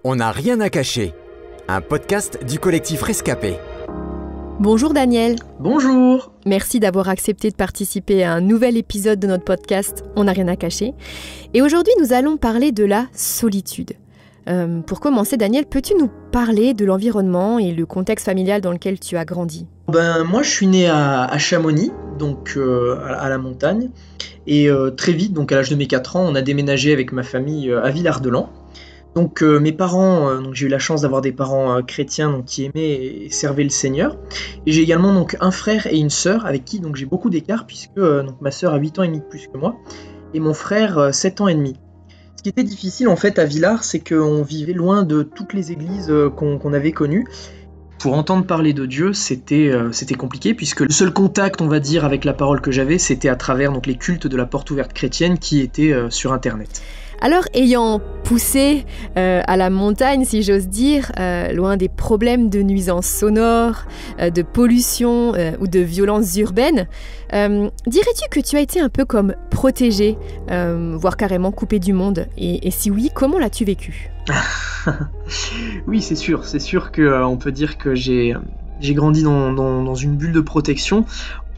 On n'a rien à cacher, un podcast du collectif Rescapé. Bonjour Daniel. Bonjour. Merci d'avoir accepté de participer à un nouvel épisode de notre podcast On n'a rien à cacher. Et aujourd'hui, nous allons parler de la solitude. Pour commencer, Daniel, peux-tu nous parler de l'environnement et le contexte familial dans lequel tu as grandi ? Moi, je suis né à Chamonix, donc à la montagne. Et très vite, donc à l'âge de mes 4 ans, on a déménagé avec ma famille à Villard-de-Lans. Donc mes parents, donc j'ai eu la chance d'avoir des parents chrétiens donc, qui aimaient et servaient le Seigneur. Et j'ai également donc un frère et une sœur avec qui donc j'ai beaucoup d'écart puisque donc ma sœur a 8 ans et demi de plus que moi et mon frère 7 ans et demi. Ce qui était difficile en fait à Villars, c'est qu'on vivait loin de toutes les églises qu'on avait connues. Pour entendre parler de Dieu, c'était compliqué puisque le seul contact, on va dire, avec la parole que j'avais, c'était à travers donc les cultes de la porte ouverte chrétienne qui étaient sur Internet. Alors, ayant poussé à la montagne, si j'ose dire, loin des problèmes de nuisances sonores, de pollution ou de violences urbaines, dirais-tu que tu as été un peu comme protégé, voire carrément coupé du monde ? Et si oui, comment l'as-tu vécu ? Oui, c'est sûr qu'on peut dire que j'ai grandi dans une bulle de protection.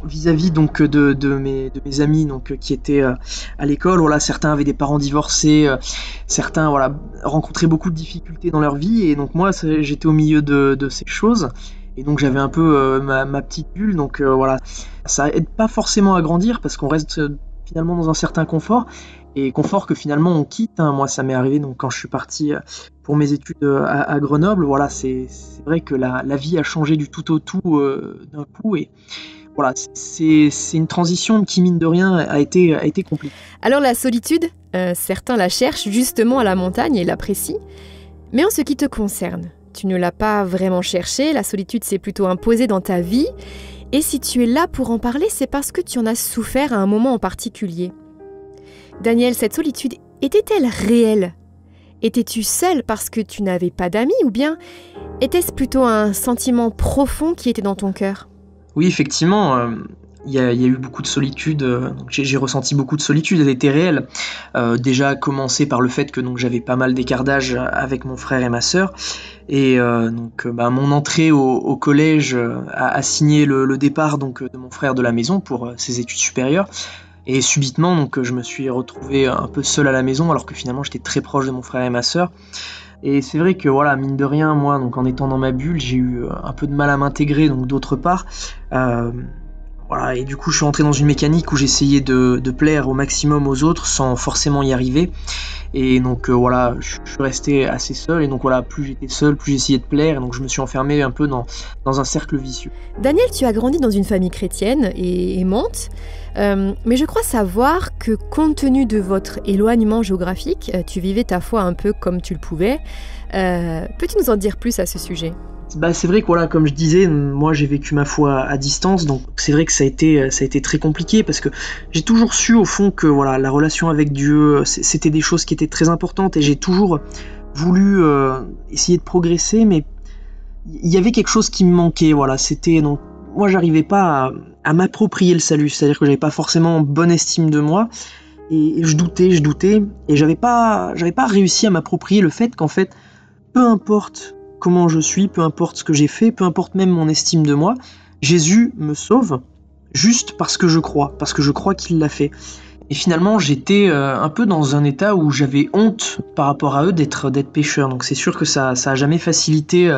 Vis-à-vis donc de mes amis donc qui étaient à l'école, voilà, certains avaient des parents divorcés, certains rencontraient beaucoup de difficultés dans leur vie et donc moi j'étais au milieu de ces choses et donc j'avais un peu ma petite bulle donc ça aide pas forcément à grandir parce qu'on reste finalement dans un certain confort et confort que finalement on quitte. Moi ça m'est arrivé donc quand je suis parti pour mes études à Grenoble, c'est vrai que la vie a changé du tout au tout d'un coup et voilà, c'est une transition qui, mine de rien, a été compliquée. Alors la solitude, certains la cherchent justement à la montagne et l'apprécient. Mais en ce qui te concerne, tu ne l'as pas vraiment cherché, la solitude s'est plutôt imposée dans ta vie. Et si tu es là pour en parler, c'est parce que tu en as souffert à un moment en particulier. Daniel, cette solitude était-elle réelle ? Étais-tu seul parce que tu n'avais pas d'amis ou bien était-ce plutôt un sentiment profond qui était dans ton cœur ? Oui, effectivement, il y a eu beaucoup de solitude, donc j'ai ressenti beaucoup de solitude, elle était réelle. Déjà à commencer par le fait que donc, j'avais pas mal d'écart d'âge avec mon frère et ma sœur, et mon entrée au collège a signé le départ donc, de mon frère de la maison pour ses études supérieures. Et subitement, donc, je me suis retrouvé un peu seul à la maison, alors que finalement j'étais très proche de mon frère et ma sœur. Et c'est vrai que mine de rien, moi, donc en étant dans ma bulle, j'ai eu un peu de mal à m'intégrer, donc d'autre part. Et du coup, je suis entré dans une mécanique où j'essayais de plaire au maximum aux autres sans forcément y arriver. Et donc je suis resté assez seul. Et donc plus j'étais seul, plus j'essayais de plaire. Et donc je me suis enfermé un peu dans un cercle vicieux. Daniel, tu as grandi dans une famille chrétienne et aimante. Mais je crois savoir que compte tenu de votre éloignement géographique, tu vivais ta foi un peu comme tu le pouvais. Peux-tu nous en dire plus à ce sujet ? C'est vrai que comme je disais, moi j'ai vécu ma foi à distance, donc c'est vrai que ça a été très compliqué parce que j'ai toujours su au fond que la relation avec Dieu, c'était des choses qui étaient très importantes et j'ai toujours voulu essayer de progresser, mais il y avait quelque chose qui me manquait. C'était donc moi j'arrivais pas à m'approprier le salut, c'est-à-dire que j'avais pas forcément bonne estime de moi et je doutais et j'avais pas réussi à m'approprier le fait qu'en fait peu importe comment je suis, peu importe ce que j'ai fait, peu importe même mon estime de moi, Jésus me sauve juste parce que je crois qu'il l'a fait. Et finalement, j'étais un peu dans un état où j'avais honte par rapport à eux d'être pécheur. Donc c'est sûr que ça a jamais facilité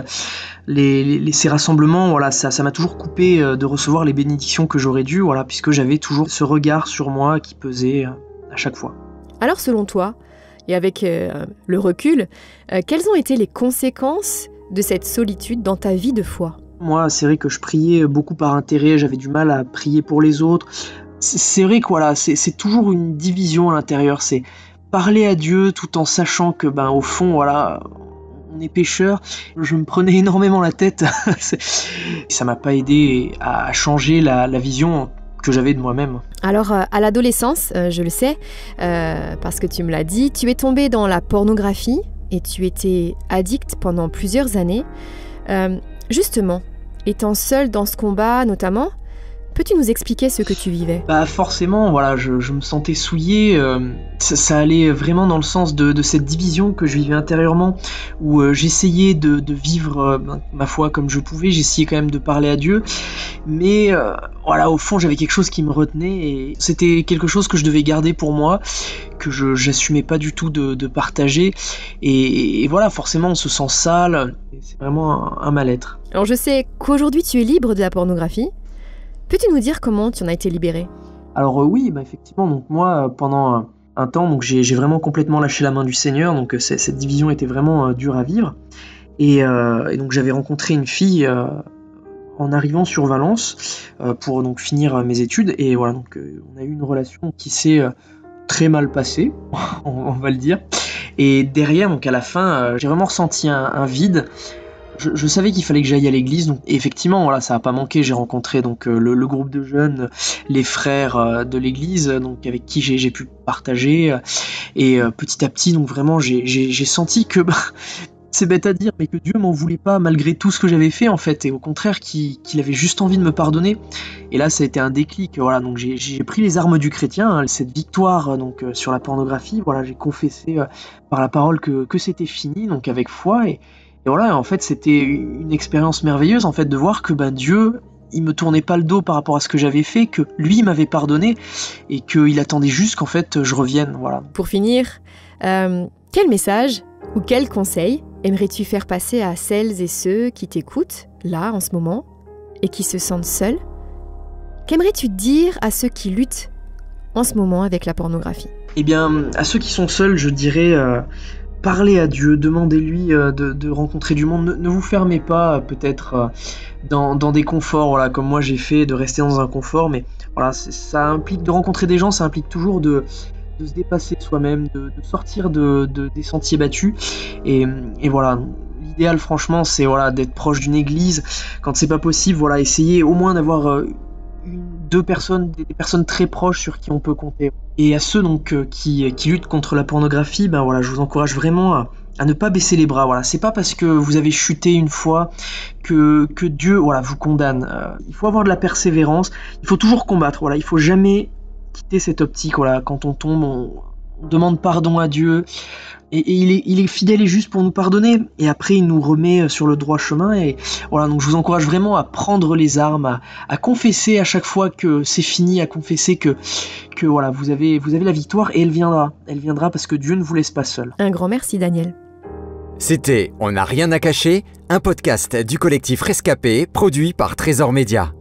ces rassemblements. Ça m'a toujours coupé de recevoir les bénédictions que j'aurais dû, puisque j'avais toujours ce regard sur moi qui pesait à chaque fois. Alors selon toi, et avec le recul, quelles ont été les conséquences de cette solitude dans ta vie de foi ? Moi, c'est vrai que je priais beaucoup par intérêt, j'avais du mal à prier pour les autres. C'est vrai que c'est toujours une division à l'intérieur, c'est parler à Dieu tout en sachant que au fond, on est pécheur. Je me prenais énormément la tête, ça m'a pas aidé à changer la vision que j'avais de moi-même. Alors, à l'adolescence, je le sais, parce que tu me l'as dit, tu es tombé dans la pornographie et tu étais addict pendant plusieurs années. Justement, étant seul dans ce combat notamment, Peux-tu nous expliquer ce que tu vivais ? Bah forcément, voilà, je me sentais souillé, ça allait vraiment dans le sens de cette division que je vivais intérieurement, où j'essayais de vivre ma foi comme je pouvais, j'essayais quand même de parler à Dieu, mais voilà, au fond j'avais quelque chose qui me retenait, et c'était quelque chose que je devais garder pour moi, que j'assumais pas du tout de partager, et voilà, forcément on se sent sale, c'est vraiment un mal-être. Alors je sais qu'aujourd'hui tu es libre de la pornographie. Peux-tu nous dire comment tu en as été libéré ? Alors oui, bah effectivement, donc moi pendant un temps, donc j'ai vraiment complètement lâché la main du Seigneur, donc cette division était vraiment dure à vivre, et donc j'avais rencontré une fille en arrivant sur Valence pour donc finir mes études, et voilà, donc on a eu une relation qui s'est très mal passée, on va le dire, et derrière, donc à la fin, j'ai vraiment ressenti un vide. Je savais qu'il fallait que j'aille à l'église, donc et effectivement, voilà, ça n'a pas manqué. J'ai rencontré donc le groupe de jeunes, les frères de l'église, donc avec qui j'ai pu partager, et petit à petit, donc vraiment, j'ai senti que c'est bête à dire, mais que Dieu m'en voulait pas malgré tout ce que j'avais fait en fait, et au contraire qu'il avait juste envie de me pardonner. Et là, ça a été un déclic. Voilà, donc j'ai pris les armes du chrétien, hein, cette victoire donc sur la pornographie. Voilà, j'ai confessé par la parole que c'était fini, donc avec foi. Et voilà, en fait, c'était une expérience merveilleuse, en fait, de voir que Dieu, il me tournait pas le dos par rapport à ce que j'avais fait, que lui m'avait pardonné, et qu'il attendait juste qu'en fait, je revienne, voilà. Pour finir, quel message ou quel conseil aimerais-tu faire passer à celles et ceux qui t'écoutent, là, en ce moment, et qui se sentent seuls ? Qu'aimerais-tu dire à ceux qui luttent en ce moment avec la pornographie ? Eh bien, à ceux qui sont seuls, je dirais... Parlez à Dieu, demandez-lui de rencontrer du monde. Ne vous fermez pas peut-être dans des conforts, voilà, comme moi j'ai fait, de rester dans un confort, mais voilà, ça implique de rencontrer des gens, ça implique toujours de se dépasser soi-même, de sortir des sentiers battus, et voilà. L'idéal franchement c'est voilà, d'être proche d'une église. Quand c'est pas possible, voilà, essayez au moins d'avoir des personnes très proches sur qui on peut compter. Et à ceux donc qui luttent contre la pornographie, voilà, je vous encourage vraiment à ne pas baisser les bras. Voilà, c'est pas parce que vous avez chuté une fois que Dieu, voilà, vous condamne. Il faut avoir de la persévérance. Il faut toujours combattre. Voilà, il faut jamais quitter cette optique. Voilà, quand on tombe, on demande pardon à Dieu. Et il est fidèle et juste pour nous pardonner, et après il nous remet sur le droit chemin. Et voilà, donc je vous encourage vraiment à prendre les armes, à confesser à chaque fois que c'est fini, à confesser que voilà, vous avez la victoire, et elle viendra parce que Dieu ne vous laisse pas seul. Un grand merci Daniel. C'était On n'a rien à cacher, un podcast du collectif Rescapé, produit par Trésor Média.